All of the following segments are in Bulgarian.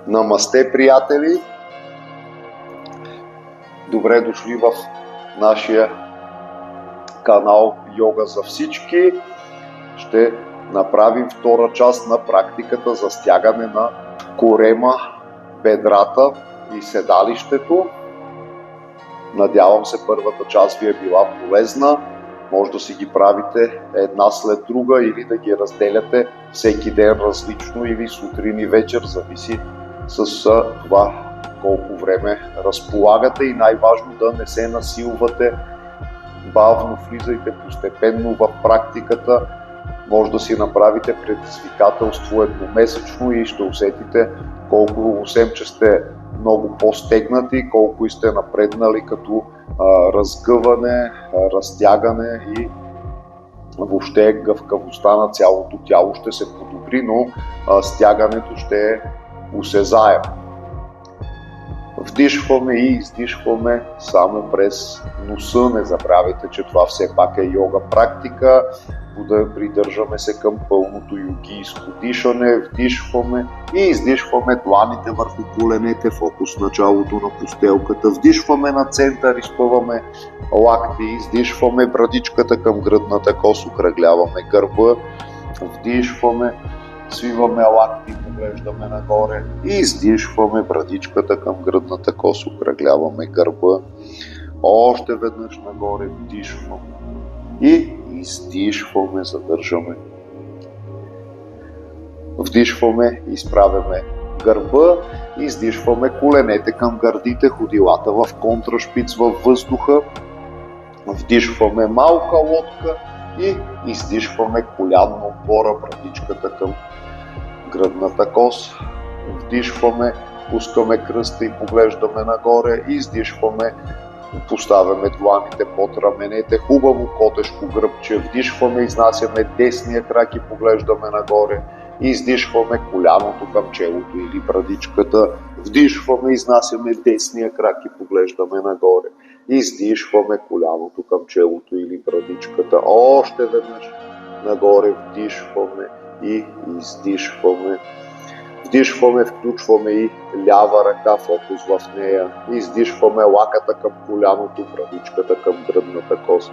Намасте, приятели! Добре дошли в нашия канал Йога за всички. Ще направим втора част на практиката за стягане на корема, бедрата и седалището. Надявам се първата част ви е била полезна. Може да си ги правите една след друга или да ги разделяте всеки ден различно или сутрин и вечер, зависи с това колко време разполагате и най-важно да не се насилвате. Бавно влизайте постепенно в практиката. Може да си направите предизвикателство едномесечно и ще усетите колко, освен че сте много по-стегнати, колко и сте напреднали като разгъване, разтягане и въобще гъвкавостта на цялото тяло ще се подобри, но стягането ще е осезаемо. Вдишваме и издишваме само през носа. Не забравяйте, че това все пак е йога практика. Да придържаме се към пълното йогийско дишане. Вдишваме и издишваме дланите върху коленете, фокус началото на постелката. Вдишваме на център, изпъваме лакти, издишваме брадичката към гръдната кост, окръгляваме гърба. Вдишваме, свиваме лакти, поглеждаме нагоре и издишваме брадичката към гръдната кост, окръгляваме гърба. Още веднъж нагоре вдишваме и издишваме, задържаме. Вдишваме, изправяме гърба, издишваме коленете към гърдите, ходилата в контрашпиц във въздуха. Вдишваме малка лодка и издишваме колянна опора, брадичката към гръдната кост. Вдишваме, пускаме кръста и поглеждаме нагоре. Издишваме, поставяме дланите под раменете, хубаво котешко гръбче. Вдишваме, изнасяме десния крак и поглеждаме нагоре. Издишваме коляното към челото или брадичката. Вдишваме, изнасяме десния крак и поглеждаме нагоре. Издишваме коляното към челото или брадичката. Още веднъж нагоре вдишваме и издишваме. Вдишваме, включваме и лява ръка, фокус в нея. Издишваме лаката към коляното, брадичката към гръдната кост.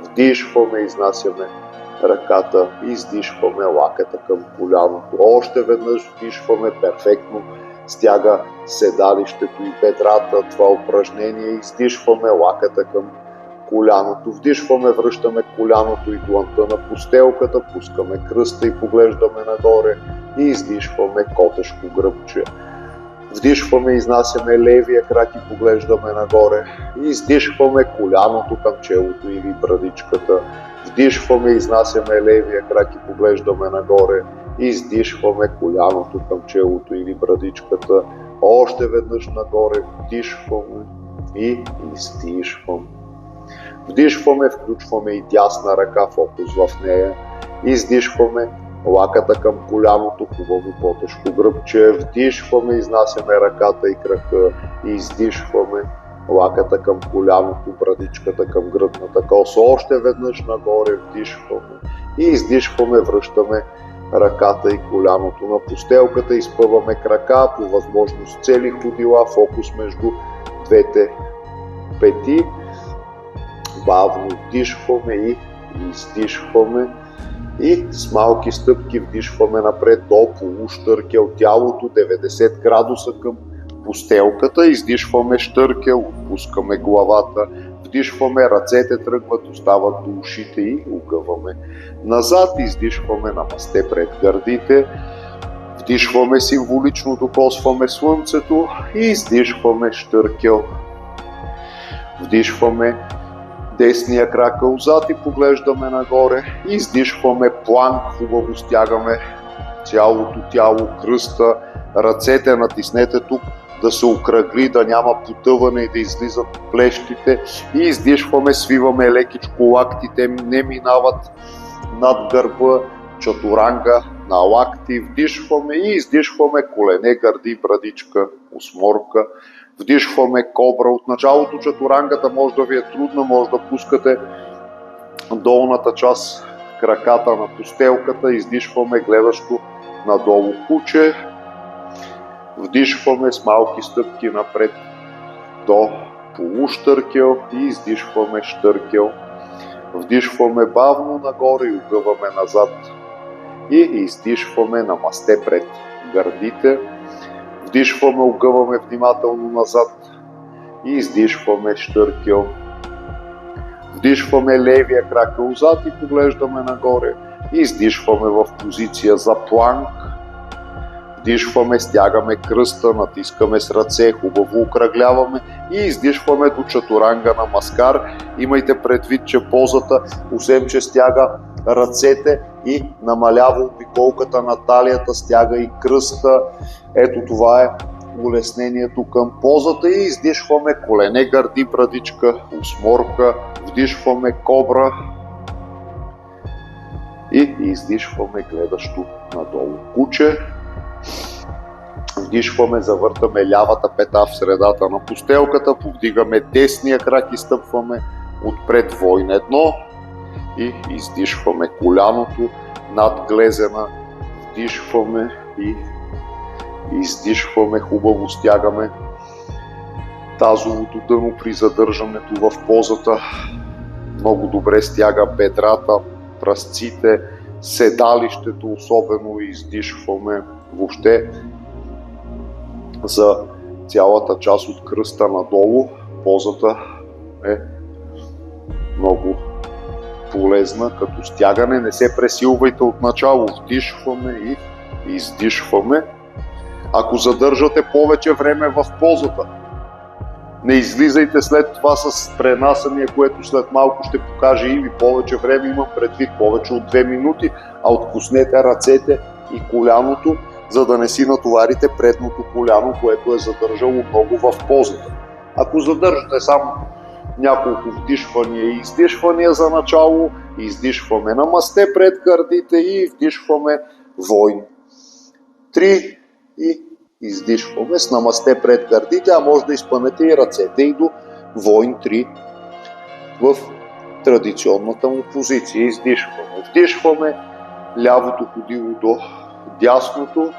Вдишваме, изнасяме ръката, издишваме лаката към коляното. Още веднъж вдишваме, перфектно стяга седалището и бедрата. Това упражнение. Издишваме лаката към коляното. Вдишваме, връщаме коляното и дланта на постелката, пускаме кръста и поглеждаме нагоре и издишваме котешко гръбче. Вдишваме, изнасяме левия крак и поглеждаме нагоре. Издишваме коляното към челото или брадичката. Вдишваме, изнасяме левия крак и поглеждаме нагоре. Издишваме коляното към челото или брадичката. Още веднъж нагоре вдишваме и издишваме. Вдишваме, включваме и дясна ръка, фокус в нея. Издишваме лаката към коляното, хубаво потешко гръбче. Вдишваме, изнасяме ръката и крака. Издишваме лаката към коляното, брадичката към гръдната кост. Още веднъж нагоре вдишваме и издишваме, връщаме ръката и коляното на постелката. Изпъваме крака, по възможност цели ходила, фокус между двете пети. Бавно вдишваме и издишваме и с малки стъпки вдишваме напред до полущъркел тялото, 90 градуса към постелката. Издишваме щъркел, отпускаме главата. Вдишваме, ръцете тръгват, остават до ушите и огъваме назад. Издишваме, намасте пред гърдите. Вдишваме, символично докосваме слънцето и издишваме щъркел. Вдишваме, десния крак отзад и поглеждаме нагоре. Издишваме, планк, хубаво стягаме цялото тяло, кръста, ръцете натиснете тук да се окръгли, да няма потъване и да излизат плещите. И издишваме, свиваме лекичко лактите, не минават над гърба, чатуранга на лакти. Вдишваме и издишваме, колене, гърди, брадичка, осморка. Вдишваме кобра. От началото чатурангата може да ви е трудна, може да пускате долната част, краката на постелката. Издишваме, гледащо надолу куче. Вдишваме с малки стъпки напред до полуштъркел и издишваме штъркел. Вдишваме бавно нагоре и огъваме назад. И издишваме намасте пред гърдите. Вдишваме, огъваме внимателно назад и издишваме штъркел. Вдишваме левия крак отзад и поглеждаме нагоре. И издишваме в позиция за планк. Вдишваме, стягаме кръста, натискаме с ръце, хубаво окръгляваме и издишваме до чатуранга на маскар. Имайте предвид, че позата, освен че стяга ръцете и намалява обиколката на талията, стяга и кръста. Ето това е улеснението към позата и издишваме колене, гърди, брадичка, осморка, вдишваме кобра и издишваме гледащо надолу куче. Вдишваме, завъртаме лявата пета в средата на постелката, повдигаме десния крак и стъпваме отпред войн 1 и издишваме коляното над глезена, вдишваме и издишваме, хубаво стягаме тазовото дъно при задържането в позата, много добре стяга бедрата, пръстците, седалището особено издишваме, въобще за цялата част от кръста надолу. Позата е много полезна като стягане. Не се пресилвайте от начало. Вдишваме и издишваме. Ако задържате повече време в позата, не излизайте след това с пренасъмие, което след малко ще покаже или повече време, имам предвид повече от 2 минути, а откуснете ръцете и коляното, за да не си натоварите предното коляно, което е задържало много в позата. Ако задържате само няколко вдишвания и издишвания за начало, издишваме намасте пред гърдите и вдишваме войн 3 и издишваме с намасте пред гърдите, а може да изпънете и ръцете и до войн 3 в традиционната му позиция. Издишваме. Вдишваме лявото ходило до дясното,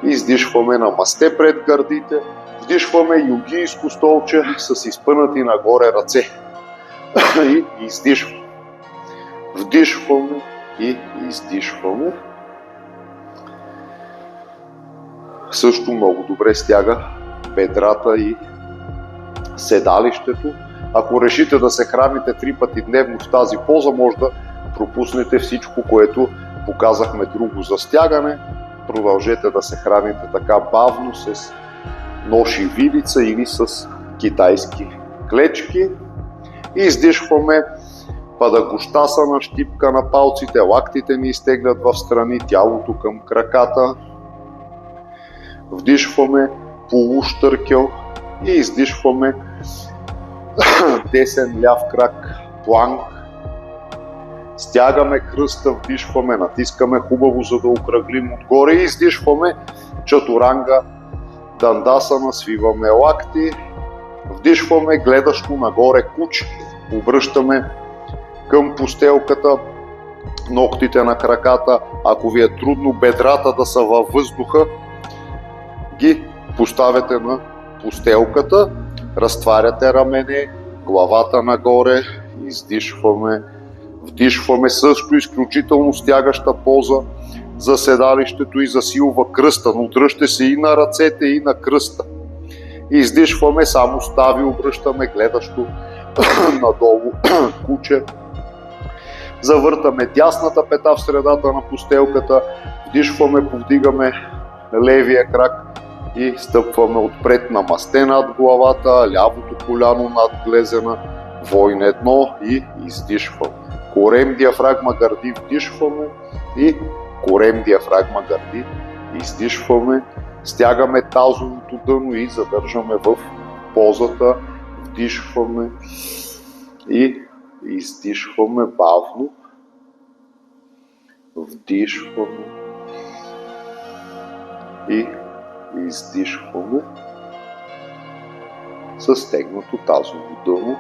издишваме намасте пред гърдите, вдишваме йогийско столче с изпънати нагоре ръце и издишваме. Вдишваме и издишваме. Също много добре стяга бедрата и седалището. Ако решите да се храните 3 пъти дневно в тази поза, може да пропуснете всичко, което показахме друго за стягане. Продължете да се храните така бавно с нож и вилица или с китайски клечки. И издишваме падагощасана, щипка на палците, лактите ни изтеглят в страни, тялото към краката. Вдишваме полуштъркел и издишваме десен ляв крак планк. Стягаме кръста, вдишваме, натискаме хубаво, за да окръглим отгоре и издишваме чатуранга дандасана, свиваме лакти, вдишваме гледащо нагоре куче, обръщаме към постелката ногтите на краката, ако ви е трудно бедрата да са във въздуха, ги поставяте на постелката, разтваряте рамене, главата нагоре, издишваме, вдишваме, също изключително стягаща поза за седалището и засилва кръста, но дръжте се и на ръцете, и на кръста. Издишваме, само стави обръщаме, гледащо надолу куче. Завъртаме дясната пета в средата на постелката, вдишваме, повдигаме левия крак и стъпваме отпред на масте над главата, лявото коляно над глезена, войн 1 и издишваме. Корем, диафрагма, гърди, вдишваме и корем, диафрагма, гърди, издишваме. Стягаме тазовото дъно и задържаме в позата, вдишваме и издишваме бавно. Вдишваме и издишваме със стегнато тазово дъно.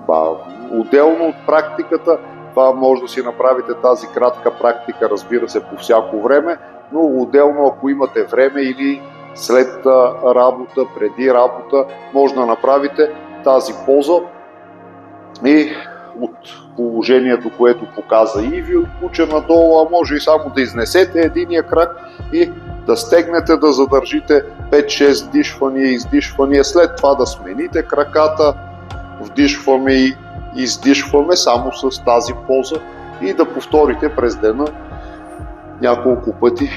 Бавно. Отделно от практиката, това може да си направите тази кратка практика, разбира се, по всяко време, но отделно, ако имате време или след работа, преди работа, може да направите тази поза и от положението, което показа Иви от куче надолу, а може и само да изнесете единия крак и да стегнете, да задържите 5-6 вдишвания и издишвания, след това да смените краката, вдишваме и издишваме само с тази поза и да повторите през деня няколко пъти.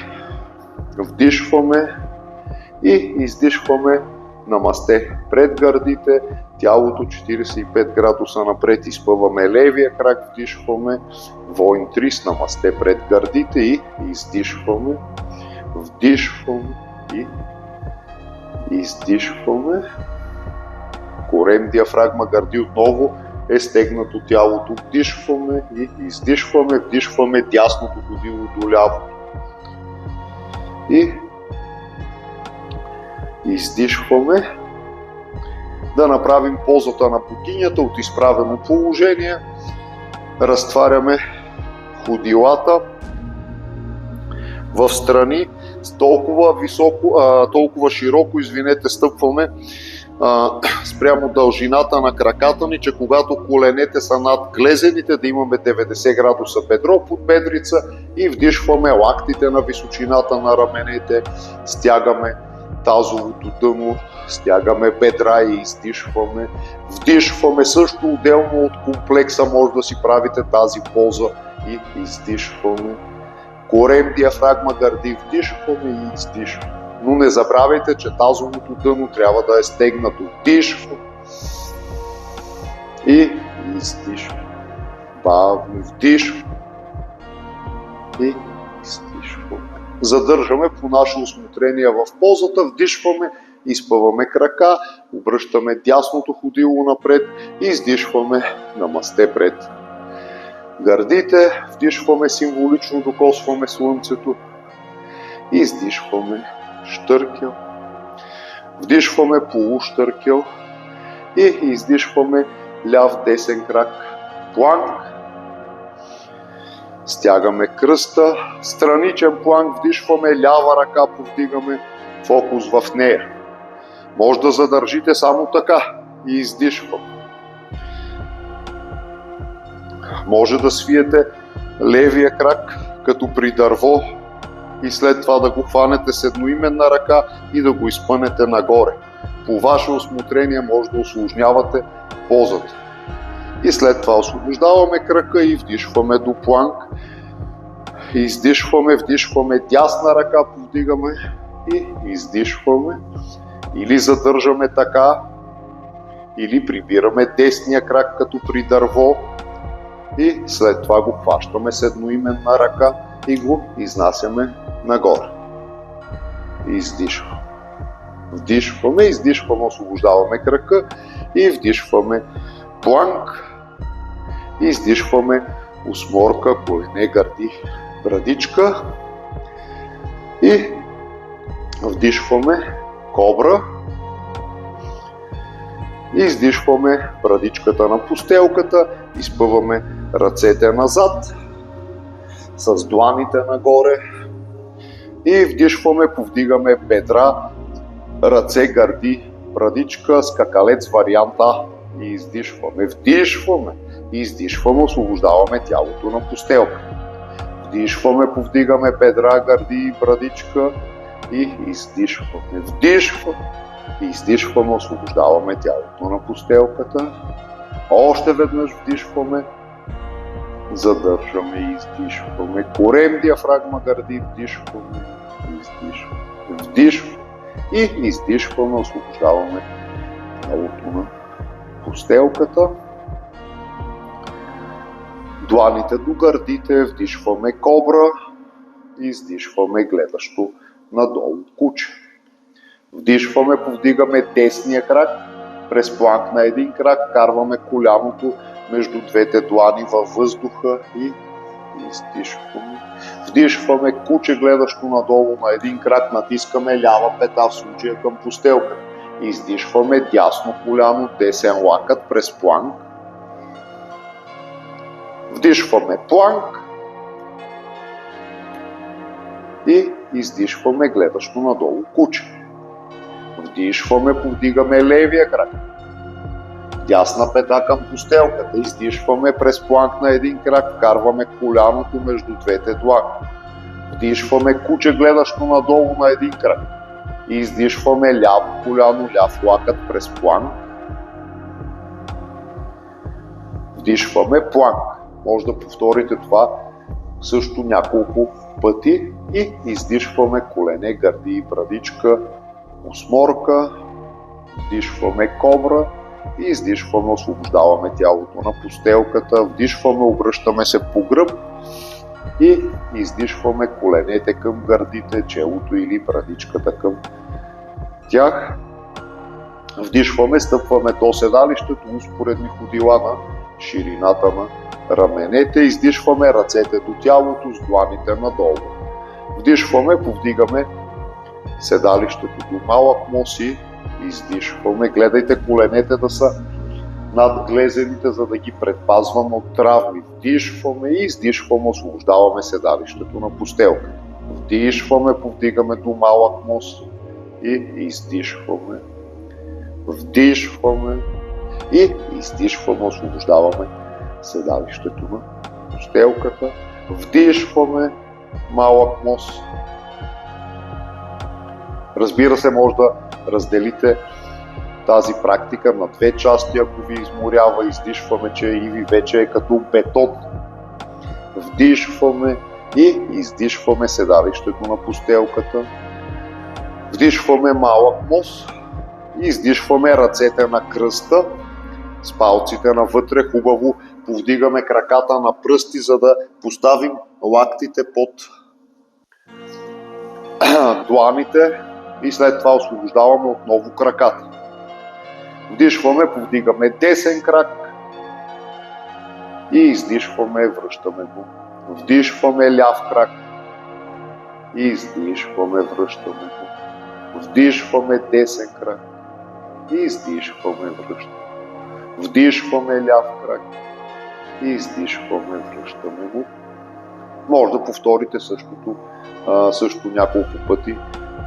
Вдишваме и издишваме. Намасте пред гърдите, тялото 45 градуса напред, изпъваме левия крак, вдишваме, воин 3, намасте пред гърдите и издишваме, вдишваме и издишваме. Корем, диафрагма, гърди отново е стегнато тялото, вдишваме и издишваме, вдишваме дясното ходило до лявото и издишваме. Да направим позата на богинята от изправено положение. Разтваряме ходилата в страни, толкова широко, стъпваме спрямо дължината на краката ни, че когато коленете са над глезените, да имаме 90 градуса бедро под бедрица и вдишваме лактите на височината на раменете, стягаме тазовото дъно, стягаме бедра и издишваме. Вдишваме също отделно от комплекса, може да си правите тази поза и издишваме. Корем, диафрагма, гърди, вдишваме и издишваме. Но не забравяйте, че тазовото дъно трябва да е стегнато. Вдишваме и издишваме. Бавно вдишваме и издишваме. Задържаме по наше усмотрение в позата, вдишваме, изпъваме крака, обръщаме дясното ходило напред и издишваме, намасте пред гърдите, вдишваме символично, докосваме слънцето, издишваме щъркел, вдишваме полущъркел и издишваме ляв-десен крак, планк. Стягаме кръста, страничен планк, вдишваме, лява ръка повдигаме, фокус в нея. Може да задържите само така и издишваме. Може да свиете левия крак като при дърво и след това да го хванете с едноименна ръка и да го изпънете нагоре. По ваше усмотрение може да усложнявате позата. И след това освобождаваме крака и вдишваме до планк. Издишваме, вдишваме, дясна ръка повдигаме и издишваме. Или задържаме така, или прибираме десния крак като при дърво и след това го хващаме с едноименна ръка и го изнасяме нагоре. Издишваме. Вдишваме, издишваме, освобождаваме крака и вдишваме планк. Издишваме осморка, колене, гърди, брадичка и вдишваме кобра. Издишваме брадичката на постелката, изпъваме ръцете назад с дланите нагоре и вдишваме, повдигаме бедра, ръце, гърди, брадичка, скакалец варианта и издишваме. Вдишваме и издишваме, освобождаваме тялото на постелка. Вдишваме, повдигаме бедра, гърди и брадичка и издишваме. Вдишваме и издишваме, освобождаваме тялото на постелката. Още веднъж вдишваме, задържаме и издишваме. Корем, диафрагма, гърди, вдишваме, издишваме. Вдишваме и издишваме, освобождаваме тялото на постелката. Дланите до гърдите, вдишваме кобра, издишваме гледащо надолу куче. Вдишваме, повдигаме десния крак, през планк на един крак, карваме коляното между двете длани във въздуха и издишваме. Вдишваме куче, гледащо надолу на един крак, натискаме лява пета, в случая към постелка. Издишваме дясно коляно, десен лакът през планк. Вдишваме планк и издишваме гледащо надолу куче. Вдишваме, повдигаме левия крак. Дясна пета към постелката. Издишваме през планк на един крак, вкарваме коляното между двете длани. Вдишваме куче гледащо надолу на един крак. Издишваме ляво коляно, ляв лакът през планк. Вдишваме планк. Може да повторите това също няколко пъти и издишваме колене, гърди и брадичка, осморка. Вдишваме кобра и издишваме, освобождаваме тялото на постелката. Вдишваме, обръщаме се по гръб и издишваме коленете към гърдите, челото или брадичката към тях. Вдишваме, стъпваме до седалището, успоредни ходила на ширината на раменете. Издишваме ръцете до тялото с дланите надолу. Вдишваме, повдигаме седалището до малък нос и издишваме. Гледайте коленете да са над глезените, за да ги предпазваме от травми. Вдишваме и издишваме, освобождаваме седалището на постелката. Вдишваме, повдигаме до малък нос и издишваме. Вдишваме и издишваме, освобождаваме седалището на постелката. Вдишваме, малък нос. Разбира се, може да разделите тази практика на две части, ако ви изморява. Издишваме, че и ви вече е като бетон. Вдишваме и издишваме седалището на постелката. Вдишваме малък нос и издишваме ръцете на кръста с палците навътре. Хубаво повдигаме краката на пръсти, за да поставим лактите под дланите и след това освобождаваме отново краката. Вдишваме, повдигаме десен крак и издишваме, връщаме го. Вдишваме ляв крак и издишваме, връщаме го. Вдишваме десен крак и издишваме, връщаме. Вдишваме ляв крак и издишваме, връщаме го. Може да повторите също няколко пъти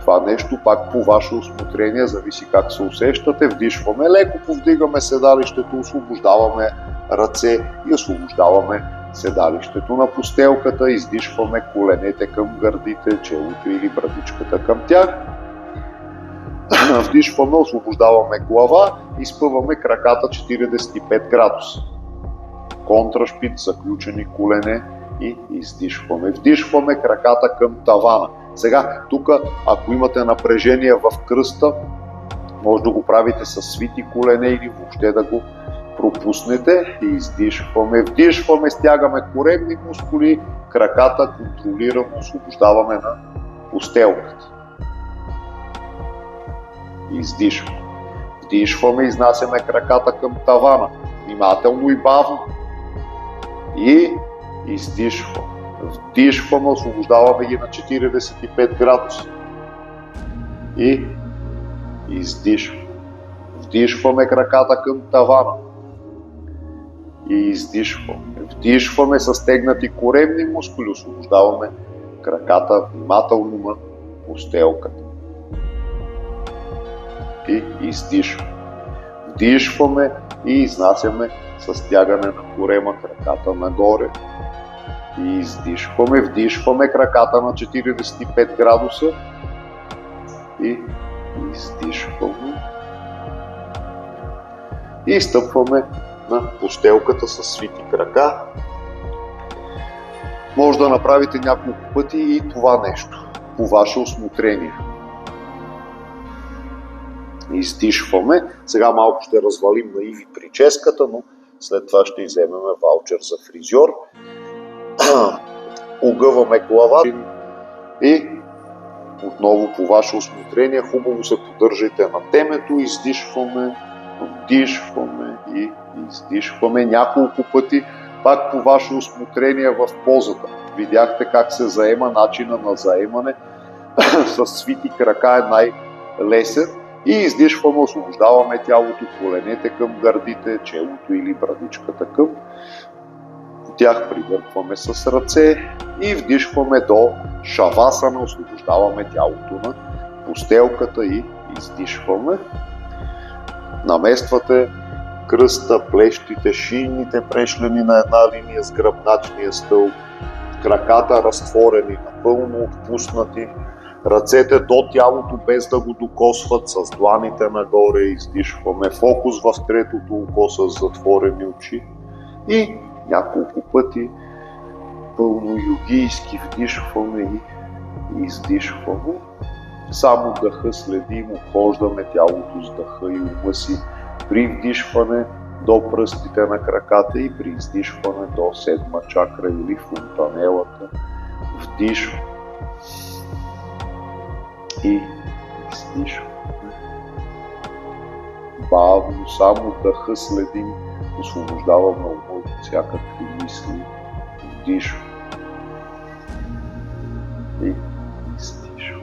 това нещо, пак по ваше усмотрение, зависи как се усещате. Вдишваме, леко повдигаме седалището, освобождаваме ръце и освобождаваме седалището на постелката. Издишваме коленете към гърдите, челото или брадичката към тях. Вдишваме, освобождаваме глава и спъваме краката 45 градуса. Контрашпит, заключени колене и издишваме. Вдишваме краката към тавана. Сега, тук, ако имате напрежение в кръста, може да го правите с свити колене или въобще да го пропуснете. И издишваме. Вдишваме, стягаме коремни мускули, краката контролирано освобождаваме на постелката. Издишваме. Вдишваме, изнасяме краката към тавана. Внимателно и бавно. И издишваме. Вдишваме, освобождаваме ги на 45 градуса. И издишваме. Вдишваме краката към тавана. И издишваме. Вдишваме с стегнати коремни мускули, освобождаваме краката внимателно на постелката. И издишваме. Вдишваме и изнасяме с стягане на корема краката нагоре. И издишваме. Вдишваме краката на 45 градуса. И издишваме. И стъпваме на постелката с свити крака. Може да направите няколко пъти и това нещо по ваше усмотрение. Издишваме. Сега малко ще развалим на Иви прическата, но след това ще вземем ваучер за фризьор. Огъваме глава и отново по ваше усмотрение хубаво се поддържайте на темето. Издишваме, вдишваме и издишваме няколко пъти, пак по ваше усмотрение в позата. Видяхте как се заема, начина на заемане с свити крака е най-лесен. И издишваме, освобождаваме тялото, коленете към гърдите, челото или брадичката към От тях придърпваме с ръце и вдишваме до шавасана, освобождаваме тялото на постелката и издишваме. Намествате кръста, плещите, шийните прешлени на една линия с гръбначния стълб, краката разтворени, напълно отпуснати, ръцете до тялото без да го докосват, с дланите нагоре, издишваме, фокус в третото око с затворени очи и няколко пъти пълно йогийски вдишваме и издишваме. Само дъха следим, обхождаме тялото с дъха и ума си при вдишване до пръстите на краката и при издишване до седма чакра или фонтанелата. Вдишваме и издишваме. Бавно, само дъха следим, освобождаваме ума от всякакви мисли. Вдишваме и издишваме.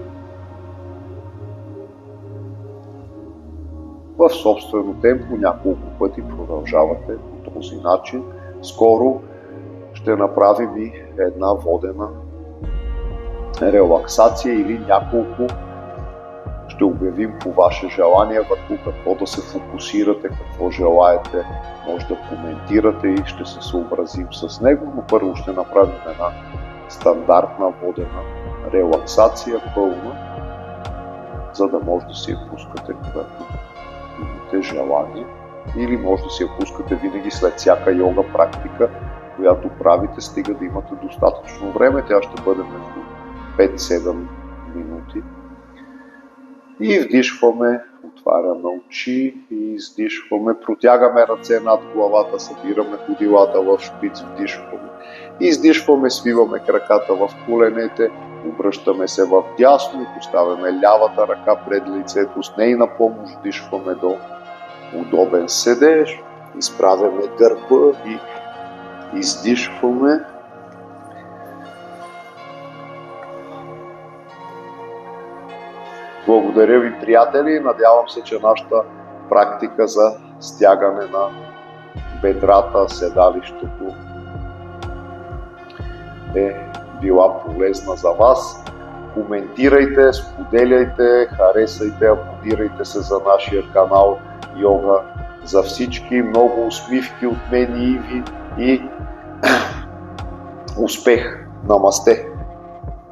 В собствено темпо няколко пъти продължавате по този начин. Скоро ще направим и една водена релаксация или няколко. Ще обявим по ваше желание върху какво да се фокусирате, какво желаете. Може да коментирате и ще се съобразим с него, но първо ще направим една стандартна водена релаксация, пълна, за да може да си я пускате, когато имате желание. Или може да си я пускате винаги след всяка йога практика, която правите, стига да имате достатъчно време. Тя ще бъде между 5-7 минути. И вдишваме, отваряме очи и издишваме, протягаме ръце над главата, събираме ходилата в шпиц, вдишваме. Издишваме, свиваме краката в коленете, обръщаме се в дясно и поставяме лявата ръка пред лицето, с нейна помощ вдишваме до удобен седеж, изправяме гърба и издишваме. Благодаря ви, приятели. Надявам се, че нашата практика за стягане на бедрата, седалището е била полезна за вас. Коментирайте, споделяйте, харесайте, абонирайте се за нашия канал Йога за всички. Много усмивки от мен и ви и успех! Намасте!